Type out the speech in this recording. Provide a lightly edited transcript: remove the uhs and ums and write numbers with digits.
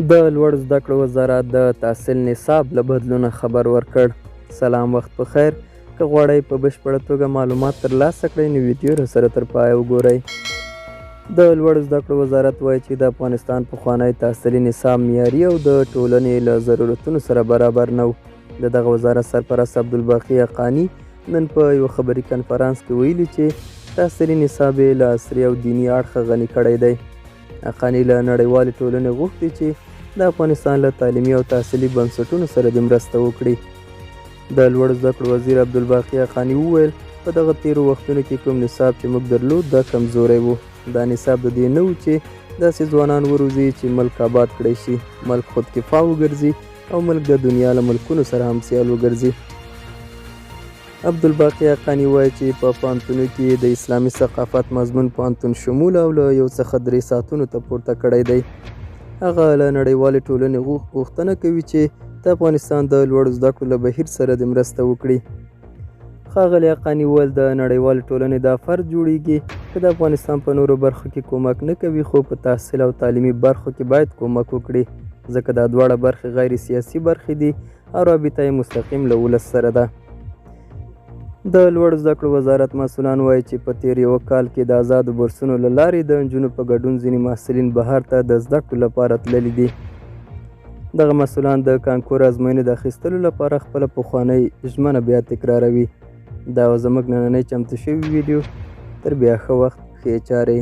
د لوړ زده کړو وزارت د تحصیل نصاب له بدلونه خبر ورکړ. سلام، وخت په خیر. که غواړئ په بشپړه توګه معلومات ترلاسه کړئ نو ویډیو راسره تر پایه وګورئ. د لوړ زده کړو وزارت وایي چې د افغانستان پخوانی تحصیلي نصاب معیاري او د ټولنې له ضرورتونو سره برابر نه و. د دغه وزارت سرپرست عبدالباقي حقاني نن په یو خبري کنفرانس کې ویلي چې تحصیلي نصاب یې له عصري او دیني اړخه غني کړی دی. حقاني له نړیوالې ټولنې غوښتي چې د افغانستان له تعلیمي او تحصیلي بنسټونو سره دې مرسته وکړي. د لوړ زده کړو وزیر عبدالباقي حقاني وویل په دغه تیرو وختونو کې کوم نصاب چې موږ درلود دا کمزوری و. دا نصاب د دې نه و چې داسې ځوانان وروزي چې ملک آباد کړی شي، ملک خودکفا وګرځي او ملک د دنیا له ملکونو سره همسیال وګرځي. عبدالباقي حقاني وایي چې په پوهنتونو کې د اسلامي ثقافت مضمون پوهنتون شمول او له 1 څخه 3 ساعتونو ته پورته کړی دی. هغه له نړیوالې ټولنې غوښتنه کوي چې د افغانستان د لوړ زده کړو له بهیر سره د مرسته وکړي. ښاغلي حقاني وویل د نړیوالې ټولنې دا فرض جوړیږي که د افغانستان په نورو برخو کې کومک نه کوي خو په تحصیل او تعلیمي برخو کې باید کومک وکړي، ځکه دا دواړه برخې غیر سیاسي برخې دي او رابطه یې مستقیم له ولس سره ده. د لوړ زده کړو وزارت مسؤلان وایي چې په تیر یو کال کې د آزادو بورسونو له لارې د نجونو په ګډون ځینې محصلین بهر ته د زده کړو لپاره تللي دي. دغه مسؤلان د کانکور ازموینې د اخیستلو لپاره خپله پخوانۍ ژمنه بیا تکراروي. دا زموږ نننۍ چمتو شوې ویډیو. تر بیا ښه وخت، ښې چارې.